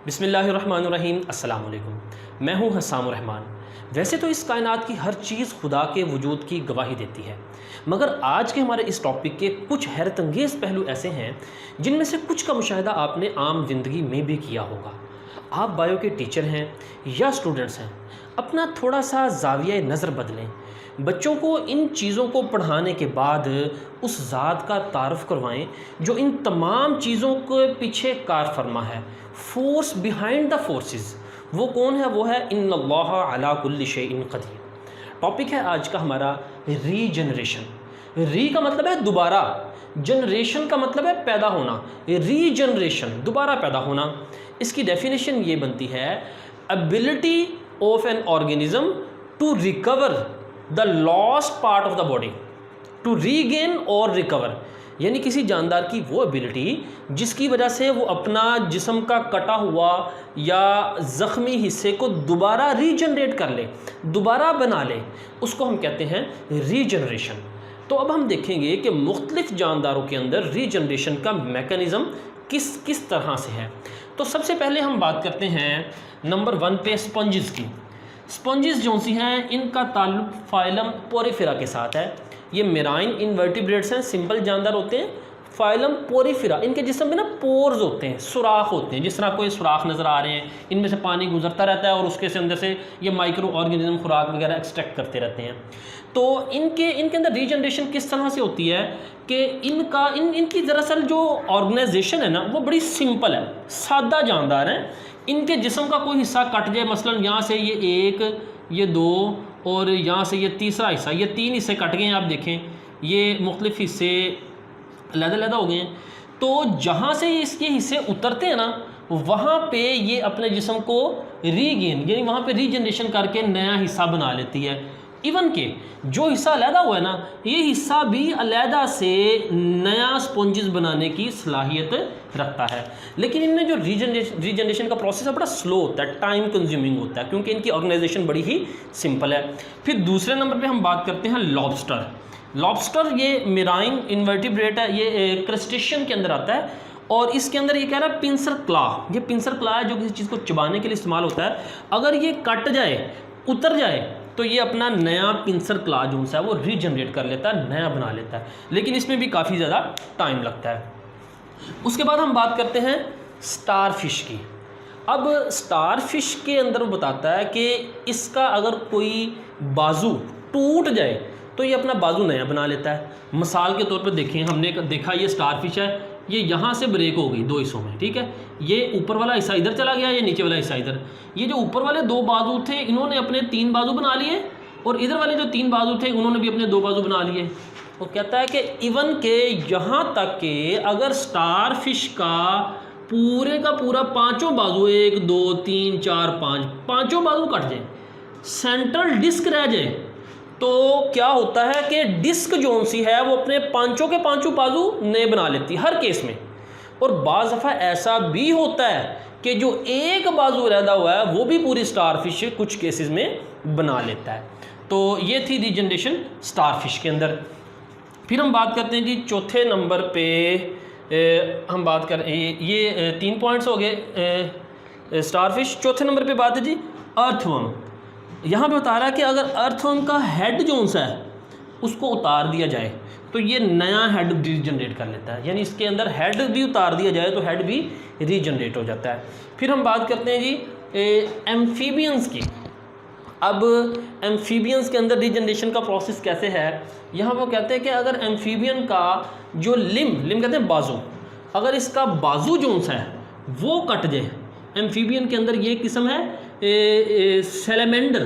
बिस्मिल्लाहिर्रहमानिर्रहीम। अस्सलाम वालेकुम। मैं हूँ हस्सामुर रहमान। वैसे तो इस कायनात की हर चीज़ खुदा के वजूद की गवाही देती है, मगर आज के हमारे इस टॉपिक के कुछ हैरतअंगेज़ पहलू ऐसे हैं जिनमें से कुछ का मुशाहिदा आपने आम ज़िंदगी में भी किया होगा। आप बायो के टीचर हैं या स्टूडेंट्स हैं, अपना थोड़ा सा ज़ाविया नज़र बदलें। बच्चों को इन चीज़ों को पढ़ाने के बाद उस ज़ात का तारफ़ करवाएं जो इन तमाम चीज़ों के पीछे कार फरमा है, फोर्स बिहाइंड द फोर्सेस। वो कौन है? वो है इन्नल्लाह अला कुल्लि शैइन क़दीर। टॉपिक है आज का हमारा रीजनरेशन। री का मतलब है दोबारा, जनरेशन का मतलब है पैदा होना। रीजनरेशन दोबारा पैदा होना। इसकी डेफिनेशन ये बनती है, ability of an organism to recover the lost part of the body, to regain और रिकवर। यानी किसी जानदार की वो एबिलिटी जिसकी वजह से वो अपना जिस्म का कटा हुआ या ज़ख्मी हिस्से को दोबारा रीजनरेट कर ले, दोबारा बना ले, उसको हम कहते हैं रीजनरेशन। तो अब हम देखेंगे कि मुख्तलिफ़ जानदारों के अंदर रीजनरेशन का मेकनिज़म किस किस तरह से है। तो सबसे पहले हम बात करते हैं नंबर 1 पे स्पंजेस की। स्पंजेस जो सी हैं इनका ताल्लुक फाइलम पोरीफेरा के साथ है। ये मेराइन इनवर्टिब्रेट्स हैं, सिंपल जानदार होते हैं। फाइलम पोरीफेरा, इनके जिस्म में ना पोर्स होते हैं, सुराख होते हैं। जिस तरह कोई सुराख नज़र आ रहे हैं, इनमें से पानी गुजरता रहता है और उसके से अंदर से ये माइक्रो ऑर्गेनिज्म खुराक वगैरह एक्सट्रैक्ट करते रहते हैं। तो इनके अंदर रीजनरेशन किस तरह से होती है कि इनकी दरअसल जो ऑर्गेनाइजेशन है ना वो बड़ी सिंपल है, सादा जानदार है। इनके जिस्म का कोई हिस्सा कट जाए, मसलन यहाँ से ये 1, ये 2 और यहाँ से ये तीसरा हिस्सा, ये 3 हिस्से कट गए हैं। आप देखें ये मुख्तलिफ हिस्से अलग-अलग हो गए हैं। तो जहाँ से इसके हिस्से उतरते हैं ना, वहाँ पे ये अपने जिस्म को रीगेन यानी वहाँ पे रीजनरेशन करके नया हिस्सा बना लेती है। इवन के जो हिस्सा अलहदा हुआ है ना, ये हिस्सा भी अलहदा से नया स्पॉन्जेस बनाने की सलाहियत रखता है। लेकिन इनमें जो रीजनरेशन का प्रोसेस है बड़ा स्लो होता है, टाइम कंज्यूमिंग होता है, क्योंकि इनकी ऑर्गेनाइजेशन बड़ी ही सिंपल है। फिर दूसरे नंबर पे हम बात करते हैं लॉबस्टर। लॉबस्टर ये मेराइन इनवर्टिब्रेट है, ये क्रस्टेशियन के अंदर आता है और इसके अंदर ये कह रहा है पिंसर क्ला। ये पिंसर क्ला है जो किसी चीज़ को चबाने के लिए इस्तेमाल होता है। अगर ये कट जाए, उतर जाए, तो ये अपना नया पिंसर क्ला जो है वो रीजनरेट कर लेता है, नया बना लेता है। लेकिन इसमें भी काफ़ी ज़्यादा टाइम लगता है। उसके बाद हम बात करते हैं स्टारफिश की। अब स्टारफिश के अंदर वो बताता है कि इसका अगर कोई बाजू टूट जाए तो ये अपना बाजू नया बना लेता है। मिसाल के तौर पर देखें, हमने देखा ये स्टारफिश है, ये यहाँ से ब्रेक हो गई 2 हिस्सों में, ठीक है। ये ऊपर वाला हिस्सा इधर चला गया, ये नीचे वाला हिस्सा इधर। ये जो ऊपर वाले 2 बाजू थे इन्होंने अपने 3 बाजू बना लिए और इधर वाले जो 3 बाजू थे उन्होंने भी अपने 2 बाजू बना लिए। वो कहता है कि इवन के यहाँ तक कि अगर स्टारफिश का पूरे का पूरा 5 बाजू, 1 2 3 4 5 पाँचों बाजू कट जाए, सेंट्रल डिस्क रह जाए, तो क्या होता है कि डिस्क जो सी है वो अपने 5 के 5 बाजू नए बना लेती है हर केस में। और बाज़ दफ़ा ऐसा भी होता है कि जो एक बाजू रहता हुआ है वो भी पूरी स्टारफिश कुछ केसेस में बना लेता है। तो ये थी रीजनरेशन स्टारफिश के अंदर। फिर हम बात करते हैं जी चौथे नंबर पे, हम बात कर ये 3 पॉइंट्स हो गए स्टारफिश। चौथे नंबर पे बात है जी अर्थवर्म। यहाँ पे बता रहा है कि अगर अर्थवर्म का हेड जो सा है उसको उतार दिया जाए तो ये नया हेड रीजनरेट कर लेता है। यानी इसके अंदर हेड भी उतार दिया जाए तो हेड भी रीजनरेट हो जाता है। फिर हम बात करते हैं जी एम्फीबियंस की। अब एम्फीबियंस के अंदर रीजनरेशन का प्रोसेस कैसे है, यहाँ वो कहते हैं कि अगर एम्फीबियन का जो लिम कहते हैं बाजू, अगर इसका बाजू जो सा है वो कट जाए, एम्फीबियन के अंदर ये किस्म है सैलेमेंडर,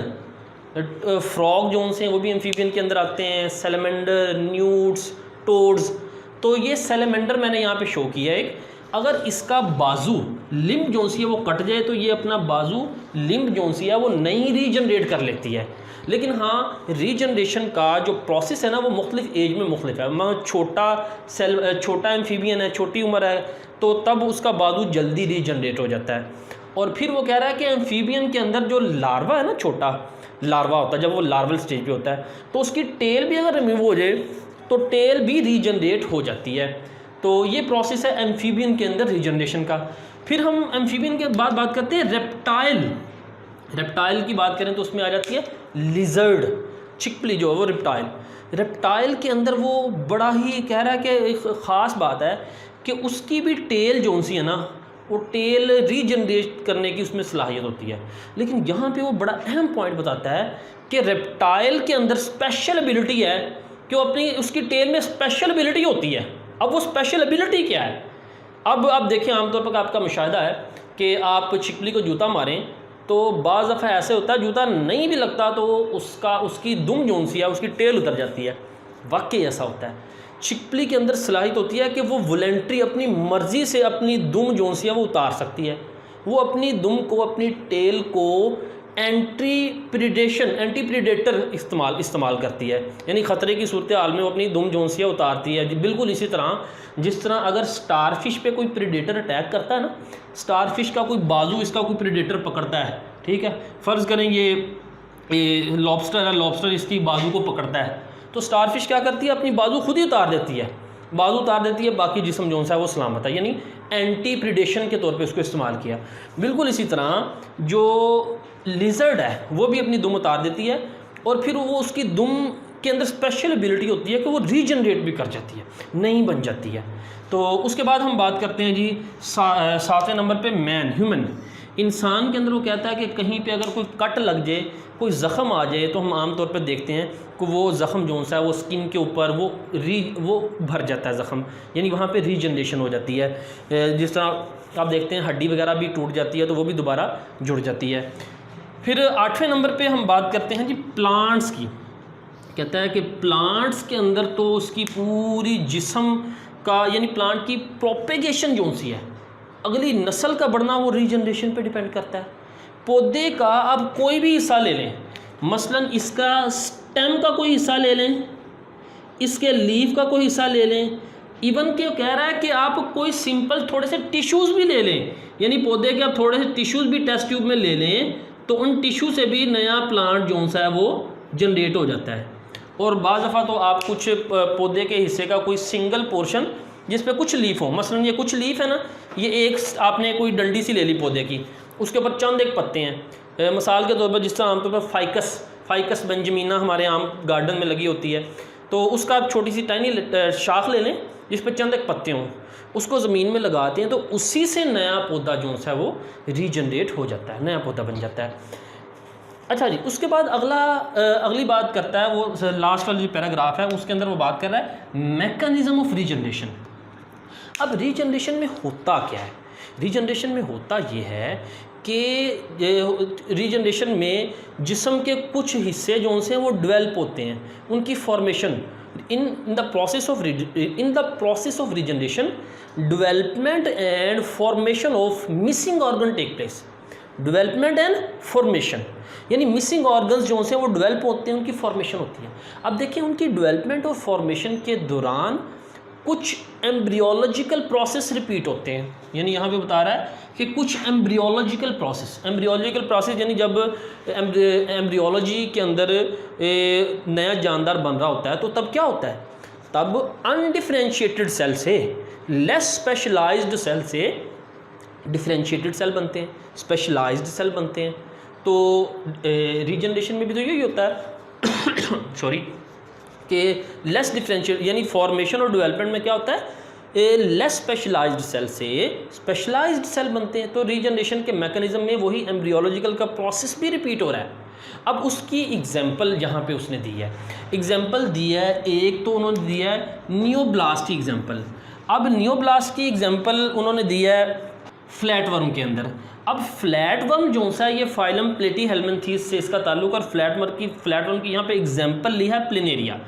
फ्रॉग जो से वो भी एम्फीबियन के अंदर आते हैं, सैलेमेंडर, न्यूट्स, टोड्स। तो ये सैलेमेंडर मैंने यहाँ पे शो किया है एक। अगर इसका बाजू लिम्ब जो सी है वो कट जाए तो ये अपना बाजू लिम्ब जो सी है वो नई रीजनरेट कर लेती है। लेकिन हाँ, रीजनरेशन का जो प्रोसेस है ना वो मुख्तलिफ एज में मुख्तलिफ है। मैं छोटा एम्फीबियन है, छोटी उम्र है, तो तब उसका बाजू जल्दी रीजनरेट हो जाता है। और फिर वो कह रहा है कि एम्फीबियन के अंदर जो लार्वा है ना, छोटा लार्वा होता है, जब वो लार्वल स्टेज पे होता है तो उसकी टेल भी अगर रिमूव हो जाए तो टेल भी रीजनरेट हो जाती है। तो ये प्रोसेस है एम्फीबियन के अंदर रीजनरेशन का। फिर हम एम्फीबियन के बाद बात करते हैं रेप्टाइल। रेप्टाइल की बात करें तो उसमें आ जाती है लिजर्ड, चिकपली जो है वो रेप्टाइल। रेप्टाइल के अंदर वो बड़ा ही कह रहा है कि एक ख़ास बात है कि उसकी भी टेल जो सी है ना, वो टेल रीजनरेट करने की उसमें सलाहियत होती है। लेकिन यहाँ पे वो बड़ा अहम पॉइंट बताता है कि रेप्टाइल के अंदर स्पेशल एबिलिटी है कि वो अपनी उसकी टेल में स्पेशल एबिलिटी होती है। अब वो स्पेशल एबिलिटी क्या है? अब आप देखें, आमतौर पर आपका मुशाहिदा है कि आप छिपली को जूता मारें तो बाज़ दफ़ा ऐसे होता है जूता नहीं भी लगता तो उसकी दुम जोन सी है, उसकी टेल उतर जाती है। वाकई ऐसा होता है। छिपली के अंदर सलाहियत होती है कि वो वॉलंटरी अपनी मर्ज़ी से अपनी दुम जोन सी है वो उतार सकती है। वो अपनी दुम को, अपनी टेल को एंटी प्रीडेटर इस्तेमाल करती है, यानी ख़तरे की सूरत हाल में वो अपनी दुम जोनसिया उतारती है। बिल्कुल इसी तरह जिस तरह अगर स्टारफिश पे कोई प्रीडेटर अटैक करता है ना, स्टारफिश का कोई बाजू इसका कोई प्रीडेटर पकड़ता है, ठीक है, फ़र्ज़ करें ये लॉबस्टर है, लॉबस्टर इसकी बाजू को पकड़ता है, तो स्टारफिश क्या करती है, अपनी बाजू खुद ही उतार देती है, बाजू उतार देती है, बाकी जिस्म जो है वो सलामत है, यानी एंटी प्रीडेशन के तौर पे उसको इस्तेमाल किया। बिल्कुल इसी तरह जो लिजर्ड है वो भी अपनी दुम उतार देती है और फिर वो उसकी दुम के अंदर स्पेशल एबिलिटी होती है कि वो रीजनरेट भी कर जाती है, नई बन जाती है। तो उसके बाद हम बात करते हैं जी 7वें नंबर पे मैन, ह्यूमन। इंसान के अंदर वो कहता है कि कहीं पे अगर कोई कट लग जाए, कोई ज़ख़म आ जाए, तो हम आम तौर पे देखते हैं कि वो ज़ख़म जो सा है वो स्किन के ऊपर वो भर जाता है ज़ख़म, यानी वहाँ पे रीजनरेशन हो जाती है। जिस तरह आप देखते हैं हड्डी वगैरह भी टूट जाती है तो वो भी दोबारा जुड़ जाती है। फिर 8वें नंबर पे हम बात करते हैं जी प्लांट्स की। कहता है कि प्लांट्स के अंदर तो उसकी पूरी जिस्म का, यानी प्लांट की प्रोपेगेशन जो सी है, अगली नस्ल का बढ़ना, वो रीजनरेशन पे डिपेंड करता है। पौधे का आप कोई भी हिस्सा ले लें, मसलन इसका स्टेम का कोई हिस्सा ले लें, इसके लीफ का कोई हिस्सा ले लें, इवन के कह रहा है कि आप कोई सिंपल थोड़े से टिश्यूज़ भी ले लें, यानी पौधे के आप थोड़े से टिश्यूज़ भी टेस्ट ट्यूब में ले लें, तो उन टिश्यू से भी नया प्लांट जो सा है वो जनरेट हो जाता है। और बाज़ दफ़ा तो आप कुछ पौधे के हिस्से का कोई सिंगल पोर्शन जिस पे कुछ लीफ हो, मसलन ये कुछ लीफ है ना, ये एक आपने कोई डंडी सी ले ली पौधे की, उसके ऊपर चंद एक पत्ते हैं, मिसाल के तौर पर जिस तरह आमतौर पर फाइकस बेंजमीना हमारे आम गार्डन में लगी होती है, तो उसका आप छोटी सी टाइनी शाख ले लें जिस पर चंद एक पत्ते हों, उसको ज़मीन में लगाते हैं तो उसी से नया पौधा जो है वो रीजनरेट हो जाता है, नया पौधा बन जाता है। अच्छा जी, उसके बाद अगली बात करता है, वो लास्ट वाला जो पैराग्राफ है उसके अंदर वो बात कर रहा है मैकेनिज्म ऑफ रीजनरेशन। अब रीजनरेशन में होता क्या है? रीजनरेशन में होता ये है कि रीजनरेशन में जिस्म के कुछ हिस्से जो उनसे वो डेवलप होते हैं, उनकी formation in the process of regeneration, development and formation of missing organ take place. Development and formation यानी मिसिंग ऑर्गन्स जो से वो डेवलप होते हैं, उनकी फॉर्मेशन होती है। अब देखिए उनकी डेवलपमेंट और फॉर्मेशन के दौरान कुछ एम्ब्रियोलॉजिकल प्रोसेस रिपीट होते हैं, यानी यहाँ पे बता रहा है कि कुछ एम्ब्रियोलॉजिकल प्रोसेस यानी जब एम्ब्रियोलॉजी के अंदर नया जानदार बन रहा होता है तो तब क्या होता है, तब अनडिफरेंशिएटेड सेल से लेस स्पेशलाइज्ड सेल से डिफरेंशिएटेड सेल बनते हैं, स्पेशलाइज्ड सेल बनते हैं। तो रीजनरेशन में भी तो यही होता है सॉरी कि लेस डिफरेंशिएट यानी फॉर्मेशन और डेवलपमेंट में क्या होता है, लेस स्पेशलाइज्ड सेल से स्पेशलाइज्ड सेल बनते हैं। तो रीजनरेशन के मैकेनिज्म में वही एम्ब्रियोलॉजिकल का प्रोसेस भी रिपीट हो रहा है। अब उसकी एग्जांपल यहाँ पे उसने दी है, एग्जांपल दी है एक तो उन्होंने दिया है नियोब्लास्ट की एग्जांपल। अब नियोब्लास्ट की एग्जांपल उन्होंने दी है फ्लैट वर्म के अंदर। अब फ्लैट वर्म जो सा ये फाइलम प्लेटीहेल्मिन्थीस से इसका ताल्लुक, और फ्लैट वर्म की यहाँ पे एग्जांपल ली है प्लेनेरिया।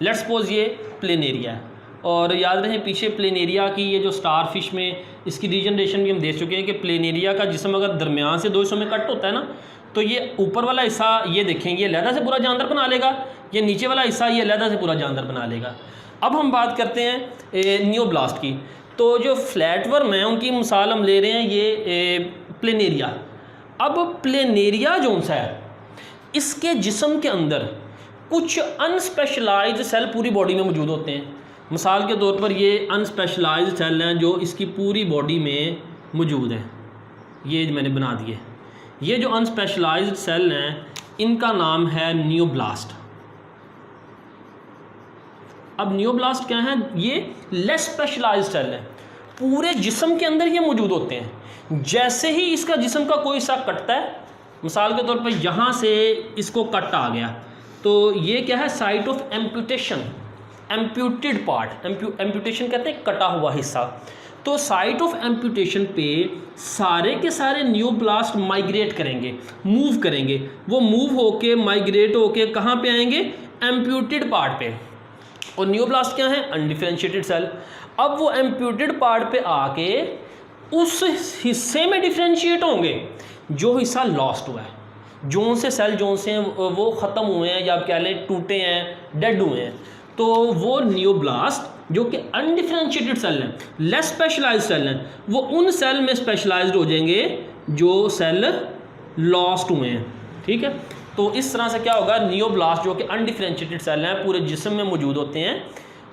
लेट्स सपोज ये प्लेनेरिया है, और याद रहे पीछे प्लेनेरिया की ये जो स्टारफिश में इसकी रीजनरेशन भी हम देख चुके हैं कि प्लेनेरिया का जिस्म अगर दरमियान से दो हिस्सों में कट होता है ना, तो ये ऊपर वाला हिस्सा ये देखेंगे ये अलहदा से पूरा जानदार बना लेगा, ये नीचे वाला हिस्सा ये अलहदा से पूरा जानदार बना लेगा। अब हम बात करते हैं नियोब्लास्ट की। तो जो फ्लैट वर्म है उनकी मिसाल हम ले रहे हैं ये प्लेनेरिया। अब प्लेनेरिया जो सा है इसके जिस्म के अंदर कुछ अनस्पेशलाइज्ड सेल पूरी बॉडी में मौजूद होते हैं। मिसाल के तौर पर ये अनस्पेशलाइज्ड सेल हैं जो इसकी पूरी बॉडी में मौजूद हैं। ये मैंने बना दिए। ये जो अनस्पेशलाइज्ड सेल हैं इनका नाम है नियोब्लास्ट। अब नियोब्लास्ट क्या है? ये लेस स्पेशलाइज्ड सेल है, पूरे जिस्म के अंदर ये मौजूद होते हैं। जैसे ही इसका जिस्म का कोई हिस्सा कटता है, मिसाल के तौर पर यहाँ से इसको कट आ गया, तो ये क्या है? Site of amputation, amputated part, amputation कहते हैं कटा हुआ हिस्सा। तो साइट ऑफ एम्प्यूटेशन पे सारे के सारे नियोब्लास्ट माइग्रेट करेंगे, मूव करेंगे। वो मूव होके माइग्रेट होके कहाँ पे आएंगे? एम्प्यूटेड पार्ट पे। और नियोब्लास्ट क्या है? Undifferentiated cell. अब वो एम्प्यूटेड पार्ट पे आके उस हिस्से में डिफरेंशिएट होंगे जो हिस्सा लॉस्ट हुआ है, जोन से सेल जोन से वो ख़त्म हुए हैं, या आप कह लें टूटे हैं, डेड हुए हैं। तो वो नियोब्लास्ट जो कि अनडिफरेंशिएटेड सेल हैं, लेस स्पेशलाइज्ड सेल हैं, वो उन सेल में स्पेशलाइज्ड हो जाएंगे जो सेल लॉस्ट हुए हैं। ठीक है, तो इस तरह से क्या होगा? नियोब्लास्ट जो कि अनडिफरेंशिएटेड सेल हैं पूरे जिस्म में मौजूद होते हैं,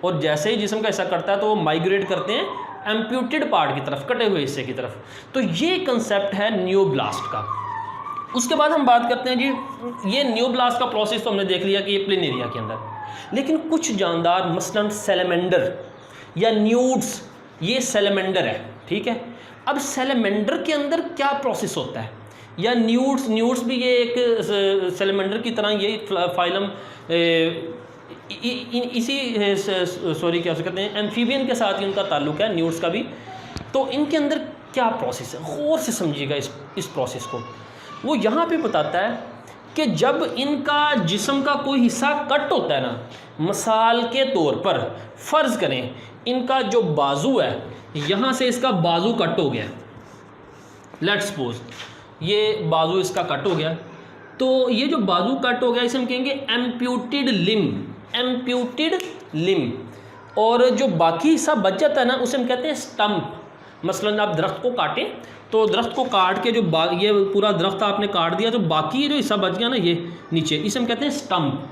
और जैसे ही जिस्म का हिस्सा कटता है तो वो माइग्रेट करते हैं एम्प्यूटेड पार्ट की तरफ, कटे हुए हिस्से की तरफ। तो ये कंसेप्ट है नियोब्लास्ट का। उसके बाद हम बात करते हैं जी, ये नियोब्लास्ट का प्रोसेस तो हमने देख लिया कि ये प्लेन एरिया के अंदर, लेकिन कुछ जानदार मसलन सैलमेंडर या न्यूड्स, ये सैलमेंडर है। ठीक है, अब सैलमेंडर के अंदर क्या प्रोसेस होता है? या न्यूड्स भी ये एक सैलमेंडर की तरह ये फाइलम इसी क्या कहते हैं, एम्फीबियन के साथ ही उनका ताल्लुक है, न्यूड्स का भी। तो इनके अंदर क्या प्रोसेस है, गौर से समझिएगा इस प्रोसेस को। वो यहाँ पे बताता है कि जब इनका जिस्म का कोई हिस्सा कट होता है ना, मिसाल के तौर पर फ़र्ज़ करें इनका जो बाजू है, यहाँ से इसका बाजू कट हो गया, लेट्स सपोज ये बाजू इसका कट हो गया, तो ये जो बाजू कट हो गया इसे हम कहेंगे एम्प्यूटेड लिम, एम्प्यूटेड लिम। और जो बाकी हिस्सा बच जाता है ना, उसे हम कहते हैं स्टम्प। मसलन आप दरख्त को काटें तो दरख्त को काट के जो ये पूरा दरख्त आपने काट दिया, तो बाकी ये जो हिस्सा बच गया ना ये नीचे, इसे हम कहते हैं स्टम्प।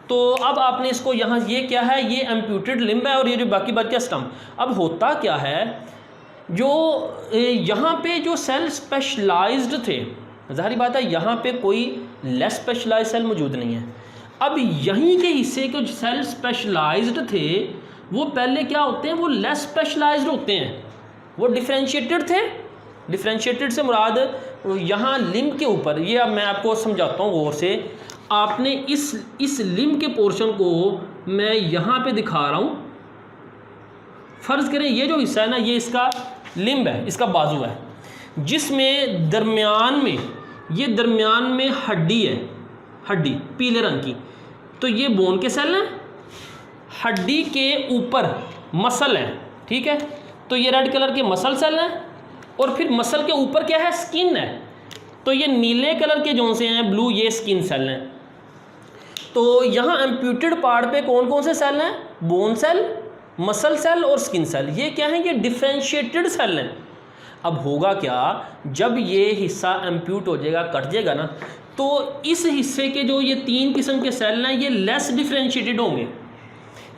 तो अब आपने इसको यहाँ, ये क्या है? ये एम्प्यूटेड लिम्ब है, और ये जो बाकी बच गया स्टम्प। अब होता क्या है, जो यहाँ पे जो सेल स्पेशलाइज्ड थे, ज़ाहिर बात है यहाँ पे कोई लेस स्पेशलाइज्ड सेल मौजूद नहीं है। अब यहीं के हिस्से के जो सेल स्पेशलाइज्ड थे वो पहले क्या होते हैं? वो लेस स्पेशलाइज्ड होते हैं, वो डिफरेंशिएटेड थे। डिफरेंशिएटेड से मुराद यहाँ लिम्ब के ऊपर, ये अब मैं आपको समझाता हूँ गौर से। आपने इस लिम्ब के पोर्शन को मैं यहाँ पे दिखा रहा हूँ। फ़र्ज़ करें ये जो हिस्सा है ना, ये इसका लिम्ब है, इसका बाजू है, जिसमें दरमियान में हड्डी है, हड्डी पीले रंग की। तो ये बोन के सेल हैं, हड्डी के ऊपर मसल है। ठीक है, तो ये रेड कलर के मसल सेल हैं, और फिर मसल के ऊपर क्या है? स्किन है। तो ये नीले कलर के जोन से हैं, ब्लू, ये स्किन सेल हैं। तो यहाँ एम्प्यूटेड पार्ट पे कौन कौन से सेल हैं? बोन सेल, मसल सेल और स्किन सेल। ये क्या है? ये डिफरेंशिएटेड सेल हैं। अब होगा क्या, जब ये हिस्सा एम्प्यूट हो जाएगा, कट जाएगा ना, तो इस हिस्से के जो ये 3 किस्म के सेल हैं ये लेस डिफरेंशिएटेड होंगे।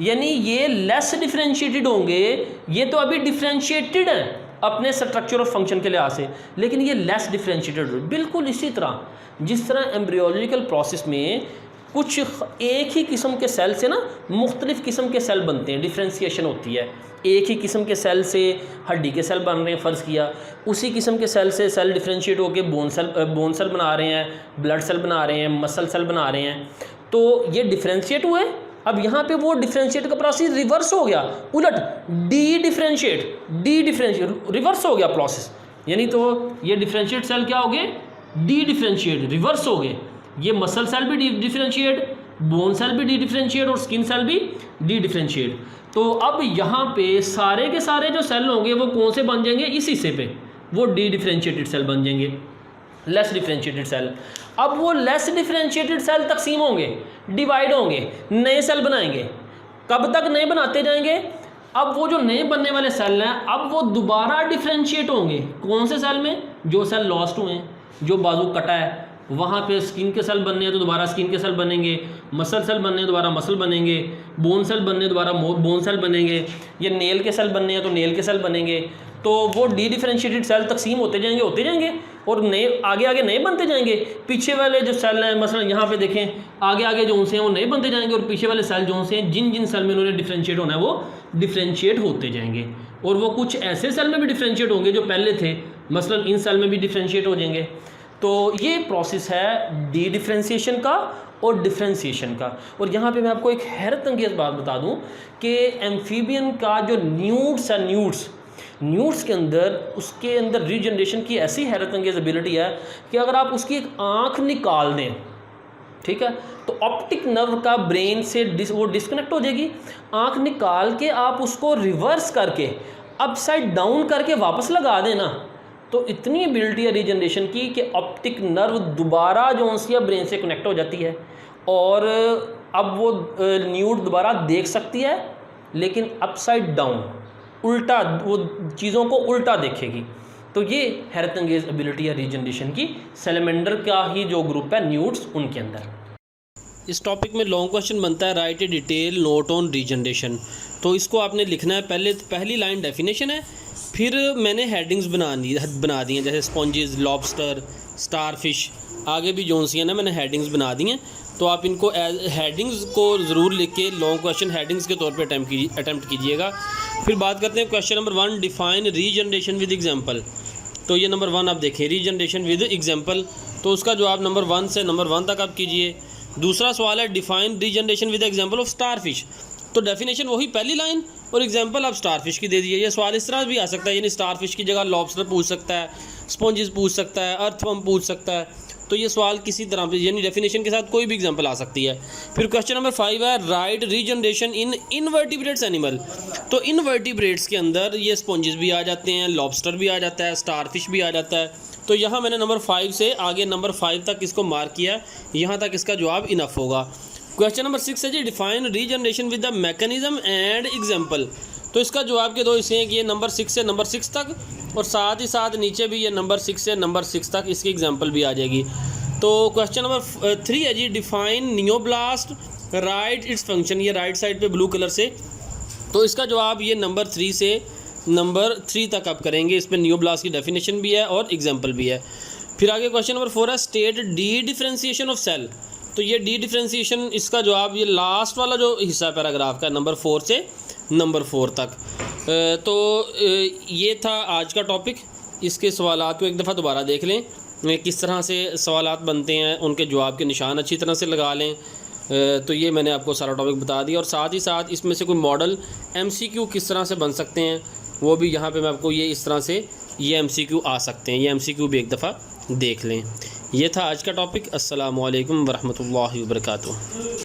यानी ये लेस डिफरेंशिएटेड होंगे, ये तो अभी डिफरेंशिएटेड हैं अपने स्ट्रक्चर और फंक्शन के लिहाज से, लेकिन ये लेस डिफरेंशिएटेड। बिल्कुल इसी तरह जिस तरह एम्ब्रियोलॉजिकल प्रोसेस में कुछ एक ही किस्म के सेल से ना मुख्तलिफ किस्म के सेल बनते हैं, डिफ्रेंशिएशन होती है। एक ही किस्म के सेल से हड्डी के सेल बन रहे हैं, फ़र्ज़ किया, उसी किस्म के सेल से सेल डिफ्रेंशिएट होकर बोन सेल बना रहे हैं, ब्लड सेल बना रहे हैं, मसल सेल बना रहे हैं। तो ये डिफ्रेंशिएट हुए। अब यहाँ पे वो डिफ्रेंशिएट का प्रोसेस रिवर्स हो गया, उलट डी डिफ्रेंशिएट रिवर्स हो गया प्रोसेस। यानी तो ये डिफ्रेंशिएट सेल क्या हो गए? डी डिफ्रेंशिएट, रिवर्स हो गए। ये मसल सेल भी डी डिफ्रेंशिएट, बोन सेल भी डी डिफ्रेंशिएट और स्किन सेल भी डी डिफ्रेंशिएट। तो अब यहाँ पे सारे के सारे जो सेल होंगे वो कौन से बन जाएंगे? इस हिस्से पे वो डी डिफ्रेंशिएटेड सेल बन जाएंगे, लेस डिफ्रेंशिएटेड सेल। अब वो लेस डिफ्रेंशिएटेड सेल तकसीम होंगे, डिवाइड होंगे, नए सेल बनाएंगे। कब तक नए बनाते जाएंगे? अब वो जो नए बनने वाले सेल हैं अब वो दोबारा डिफ्रेंशिएट होंगे। कौन से सेल में? जो सेल लॉस्ट हुए हैं, जो बाजू कटा है वहाँ पे स्किन के सेल बनने हैं तो दोबारा स्किन के सेल बनेंगे, मसल सेल बनने हैं दोबारा मसल बनेंगे, बोन सेल बनने दोबारा बोन सेल बनेंगे, ये नेल के सेल बनने हैं तो नेल के सेल बनेंगे। तो वो डी डिफरेंशिएटेड सेल तकसीम होते जाएंगे और नए आगे नए बनते जाएंगे। पीछे वाले जो सेल हैं, मसलन यहाँ पे देखें, आगे जो उनसे हैं वो नए बनते जाएंगे, और पीछे वाले सेल जो उनसे हैं जिन सेल में उन्होंने डिफरेंशिएट होना है वो डिफरेंशिएट होते जाएंगे, और वो कुछ ऐसे सेल में भी डिफरेंशिएट होंगे जो पहले थे, मसलन इन सेल में भी डिफरेंशिएट हो जाएंगे। तो ये प्रोसेस है डी डिफरेंशिएशन का और डिफरेंशिएशन का। और यहाँ पे मैं आपको एक हैरत अंगेज़ बात बता दूँ कि एम्फीबियन का जो न्यूड्स है, न्यूड्स के अंदर, उसके अंदर रीजनरेशन की ऐसी हैरत अंगेज़ एबिलिटी है कि अगर आप उसकी एक आँख निकाल दें, ठीक है, तो ऑप्टिक नर्व का ब्रेन से वो डिस्कनेक्ट हो जाएगी। आँख निकाल के आप उसको रिवर्स करके अपसाइड डाउन करके वापस लगा देना, तो इतनी एबिलिटी है रीजनरेशन की कि ऑप्टिक नर्व दोबारा जो उसकी ब्रेन से कनेक्ट हो जाती है, और अब वो न्यूड दोबारा देख सकती है, लेकिन अपसाइड डाउन, उल्टा, वो चीज़ों को उल्टा देखेगी। तो ये हैरत अंगेज़ एबिलिटी है रीजनरेशन की, सैलमेंडर का ही जो ग्रुप है न्यूड्स, उनके अंदर। इस टॉपिक में लॉन्ग क्वेश्चन बनता है, right A detail note on regeneration. तो इसको आपने लिखना है, पहली लाइन डेफिनेशन है, फिर मैंने हेडिंग्स बना दी हैं, जैसे स्पॉन्जेस, लॉबस्टर, स्टारफिश, आगे भी जोन सी है ना, मैंने हेडिंग्स बना दी हैं। तो आप इनको हेडिंग्स को ज़रूर लिख के लॉन्ग क्वेश्चन हेडिंग्स के तौर पे अटैम्प्ट कीजिएगा। फिर बात करते हैं question number 1, define regeneration with example. तो ये नंबर 1 आप देखें, रीजनरेशन विद एग्जांपल, तो उसका जवाब नंबर 1 से नंबर 1 तक आप कीजिए। दूसरा सवाल है define regeneration with example of starfish. तो डेफिनेशन वही पहली लाइन और एग्जांपल आप स्टारफिश की दे दीजिए। ये सवाल इस तरह भी आ सकता है, यानी स्टारफिश की जगह लॉबस्टर पूछ सकता है, स्पॉन्जेस पूछ सकता है, अर्थवर्म पूछ सकता है। तो ये सवाल किसी तरह पे, यानी डेफिनेशन के साथ कोई भी एग्जांपल आ सकती है। फिर क्वेश्चन नंबर 5 है, right regeneration in invertebrates animal. तो इनवर्टिब्रेट्स के अंदर ये स्पॉन्जेस भी आ जाते हैं, लॉबस्टर भी आ जाता है, स्टारफिश भी आ जाता है। तो यहाँ मैंने नंबर 5 से आगे नंबर 5 तक इसको मार्क किया, यहाँ तक इसका जवाब इनफ होगा। क्वेश्चन नंबर 6 है जी, define regeneration with the mechanism and example. तो इसका जवाब के दो हिस्से हैं कि ये नंबर 6 से नंबर 6 तक, और साथ ही साथ नीचे भी ये नंबर 6 से नंबर 6 तक इसकी एग्जांपल भी आ जाएगी। तो क्वेश्चन नंबर 3 है जी, डिफाइन नियोब्लास्ट, राइट इट्स फंक्शन। ये राइट साइड पे ब्लू कलर से, तो इसका जवाब ये नंबर 3 से नंबर 3 तक आप करेंगे। इस पर नियोब्लास्ट की डेफिनेशन भी है और एग्जाम्पल भी है। फिर आगे क्वेश्चन नंबर 4 है, state dedifferentiation of cell. तो ये डी डिफरेंशिएशन, इसका जवाब ये लास्ट वाला जो हिस्सा पैराग्राफ का नंबर 4 से नंबर 4 तक। तो ये था आज का टॉपिक। इसके सवालात को एक दफ़ा दोबारा देख लें, किस तरह से सवालात बनते हैं, उनके जवाब के निशान अच्छी तरह से लगा लें। तो ये मैंने आपको सारा टॉपिक बता दिया, और साथ ही साथ इसमें से कोई मॉडल MCQ किस तरह से बन सकते हैं वो भी यहाँ पे मैं आपको ये इस तरह से ये MCQ आ सकते हैं, ये MCQ भी एक दफ़ा देख लें। ये था आज का टॉपिक। अस्सलामु अलैकुम वरहमतुल्लाहि वबरकातुहू।